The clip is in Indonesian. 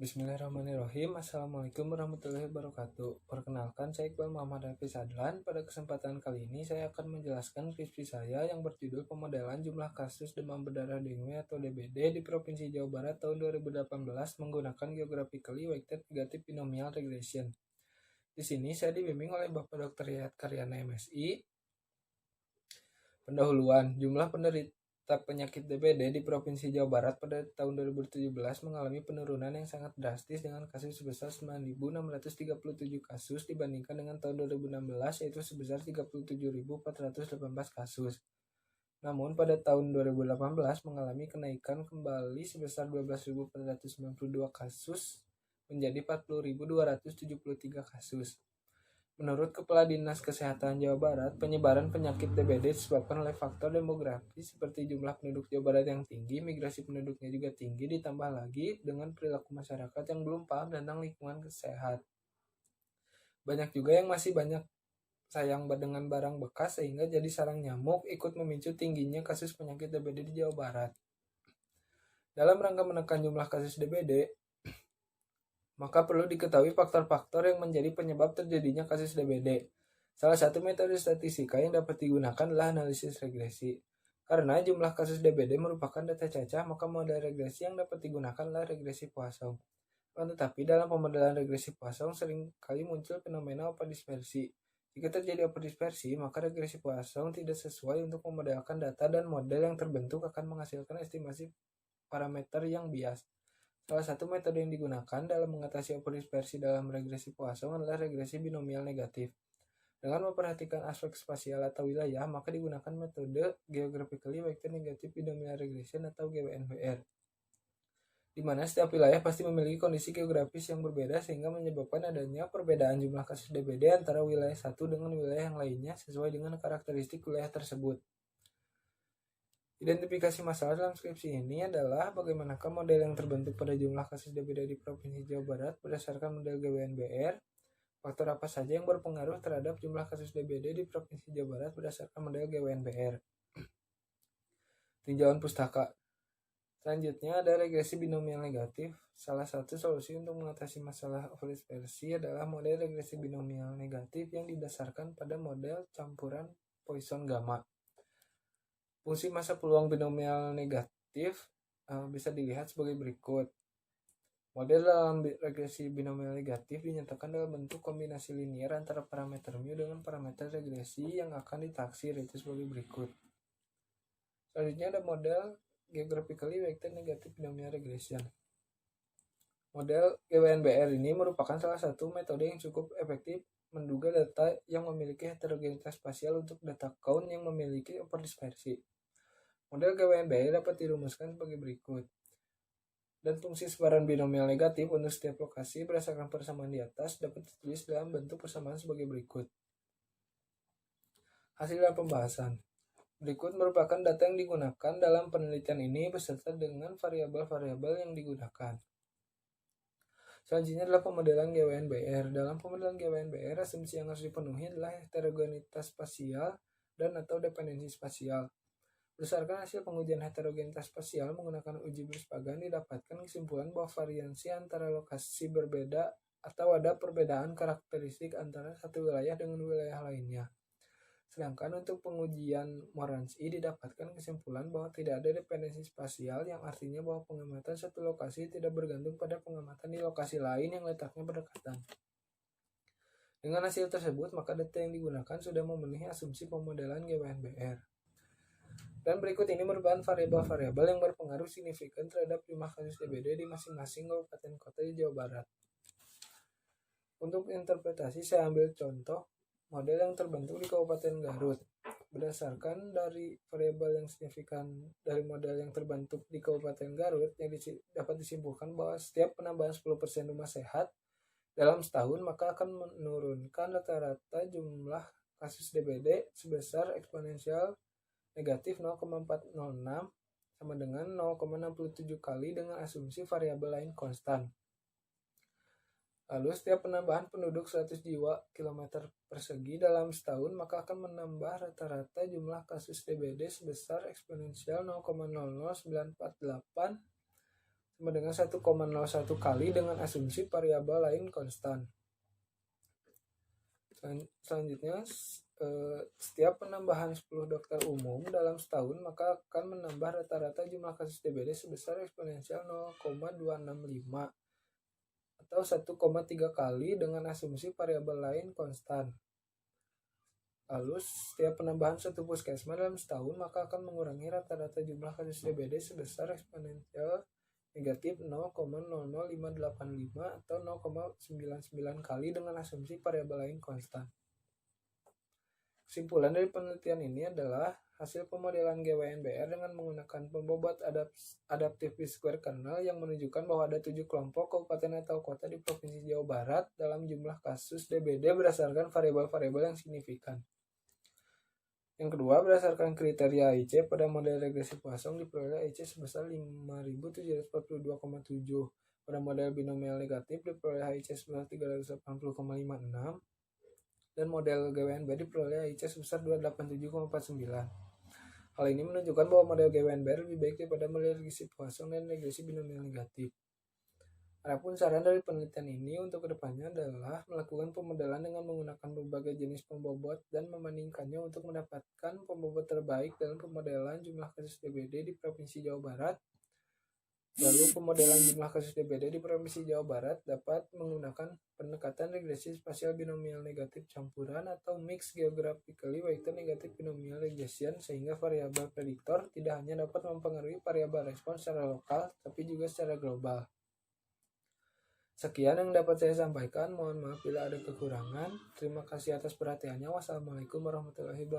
Bismillahirrahmanirrahim. Assalamualaikum warahmatullahi wabarakatuh. Perkenalkan, saya Iqbal Muhammad Hafiz Adlan. Pada kesempatan kali ini saya akan menjelaskan skripsi saya yang berjudul Pemodelan Jumlah Kasus Demam Berdarah Dengue atau DBD di Provinsi Jawa Barat tahun 2018 menggunakan Geographically Weighted Negative Binomial Regression. Di sini saya dibimbing oleh Bapak Dr. Yayat Karyana MSI. Pendahuluan, jumlah penderita penyakit DBD di Provinsi Jawa Barat pada tahun 2017 mengalami penurunan yang sangat drastis dengan kasus sebesar 9.637 kasus dibandingkan dengan tahun 2016 yaitu sebesar 37.418 kasus. Namun pada tahun 2018 mengalami kenaikan kembali sebesar 12.492 kasus menjadi 40.273 kasus. Menurut Kepala Dinas Kesehatan Jawa Barat, penyebaran penyakit DBD disebabkan oleh faktor demografi seperti jumlah penduduk Jawa Barat yang tinggi, migrasi penduduknya juga tinggi, ditambah lagi dengan perilaku masyarakat yang belum paham tentang lingkungan sehat. Banyak juga yang masih banyak sayang dengan barang bekas sehingga jadi sarang nyamuk ikut memicu tingginya kasus penyakit DBD di Jawa Barat. Dalam rangka menekan jumlah kasus DBD, maka perlu diketahui faktor-faktor yang menjadi penyebab terjadinya kasus DBD. Salah satu metode statistika yang dapat digunakan adalah analisis regresi. Karena jumlah kasus DBD merupakan data cacah, maka model regresi yang dapat digunakan adalah regresi Poisson. Tetapi dalam pemodelan regresi Poisson seringkali muncul fenomena overdispersi. Jika terjadi overdispersi, maka regresi Poisson tidak sesuai untuk memodelkan data dan model yang terbentuk akan menghasilkan estimasi parameter yang bias. Salah satu metode yang digunakan dalam mengatasi overdispersi dalam regresi Poisson adalah regresi binomial negatif. Dengan memperhatikan aspek spasial atau wilayah, maka digunakan metode Geographically Weighted Negative Binomial Regression atau GWNBR, di mana setiap wilayah pasti memiliki kondisi geografis yang berbeda sehingga menyebabkan adanya perbedaan jumlah kasus DBD antara wilayah satu dengan wilayah yang lainnya sesuai dengan karakteristik wilayah tersebut. Identifikasi masalah dalam skripsi ini adalah bagaimanakah model yang terbentuk pada jumlah kasus DBD di Provinsi Jawa Barat berdasarkan model GWNBR, faktor apa saja yang berpengaruh terhadap jumlah kasus DBD di Provinsi Jawa Barat berdasarkan model GWNBR. Tinjauan pustaka. Selanjutnya ada regresi binomial negatif. Salah satu solusi untuk mengatasi masalah overdispersi adalah model regresi binomial negatif yang didasarkan pada model campuran Poisson gamma. Fungsi massa peluang binomial negatif bisa dilihat sebagai berikut. Model dalam regresi binomial negatif dinyatakan dalam bentuk kombinasi linier antara parameter mu dengan parameter regresi yang akan ditaksir, itu sebagai berikut. Selanjutnya ada model Geographically Weighted Negative Binomial Regression. Model GWNBR ini merupakan salah satu metode yang cukup efektif menduga data yang memiliki heterogenitas spasial untuk data count yang memiliki overdispersi. Model GWNBR dapat dirumuskan sebagai berikut. Dan fungsi sebaran binomial negatif untuk setiap lokasi berdasarkan persamaan di atas dapat ditulis dalam bentuk persamaan sebagai berikut. Hasil dalam pembahasan. Berikut merupakan data yang digunakan dalam penelitian ini beserta dengan variabel-variabel yang digunakan. Selanjutnya adalah pemodelan GWNBR. Dalam pemodelan GWNBR, asumsi yang harus dipenuhi adalah heterogenitas spasial dan atau dependensi spasial. Berdasarkan hasil pengujian heterogenitas spasial menggunakan uji Berspagan didapatkan kesimpulan bahwa variansi antara lokasi berbeda atau ada perbedaan karakteristik antara satu wilayah dengan wilayah lainnya. Sedangkan untuk pengujian Moranski didapatkan kesimpulan bahwa tidak ada dependensi spasial, yang artinya bahwa pengamatan satu lokasi tidak bergantung pada pengamatan di lokasi lain yang letaknya berdekatan. Dengan hasil tersebut, maka data yang digunakan sudah memenuhi asumsi pemodelan GWNBR. Dan berikut ini merupakan variabel-variabel yang berpengaruh signifikan terhadap jumlah kasus DBD di masing-masing kabupaten kota di Jawa Barat. Untuk interpretasi saya ambil contoh model yang terbentuk di Kabupaten Garut. Berdasarkan dari variabel yang signifikan dari model yang terbentuk di Kabupaten Garut yang dapat disimpulkan bahwa setiap penambahan 10% rumah sehat dalam setahun maka akan menurunkan rata-rata jumlah kasus DBD sebesar eksponensial negatif 0,406 sama dengan 0,67 kali dengan asumsi variabel lain konstan. Lalu setiap penambahan penduduk 100 jiwa kilometer persegi dalam setahun maka akan menambah rata-rata jumlah kasus DBD sebesar eksponensial 0,00948 sama dengan 1,01 kali dengan asumsi variabel lain konstan. Selanjutnya, setiap penambahan 10 dokter umum dalam setahun maka akan menambah rata-rata jumlah kasus DBD sebesar eksponensial 0,265 atau 1,3 kali dengan asumsi variabel lain konstan. Lalu, setiap penambahan satu puskesmas dalam setahun maka akan mengurangi rata-rata jumlah kasus DBD sebesar eksponensial negatif 0,00585 atau 0,99 kali dengan asumsi variabel lain konstan. Kesimpulan dari penelitian ini adalah hasil pemodelan GWNBR dengan menggunakan pembobot adaptif B-square kernel yang menunjukkan bahwa ada 7 kelompok kabupaten atau kota di Provinsi Jawa Barat dalam jumlah kasus DBD berdasarkan variabel-variabel yang signifikan. Yang kedua, berdasarkan kriteria AIC pada model regresi Poisson diperoleh AIC sebesar 5.742,7. Pada model binomial negatif diperoleh AIC sebesar 380,56. Dan model GWNBR diperoleh AIC sebesar 287,49. Hal ini menunjukkan bahwa model GWNBR lebih baik daripada model regresi Poisson dan regresi binomial negatif. Adapun saran dari penelitian ini untuk kedepannya adalah melakukan pemodelan dengan menggunakan berbagai jenis pembobot dan membandingkannya untuk mendapatkan pembobot terbaik dalam pemodelan jumlah kasus DBD di Provinsi Jawa Barat. Lalu pemodelan jumlah kasus DBD di Provinsi Jawa Barat dapat menggunakan pendekatan regresi spasial binomial negatif campuran atau mixed geographically weighted negative binomial regression sehingga variabel prediktor tidak hanya dapat mempengaruhi variabel respons secara lokal tapi juga secara global. Sekian yang dapat saya sampaikan. Mohon maaf bila ada kekurangan. Terima kasih atas perhatiannya. Wassalamualaikum warahmatullahi wabarakatuh.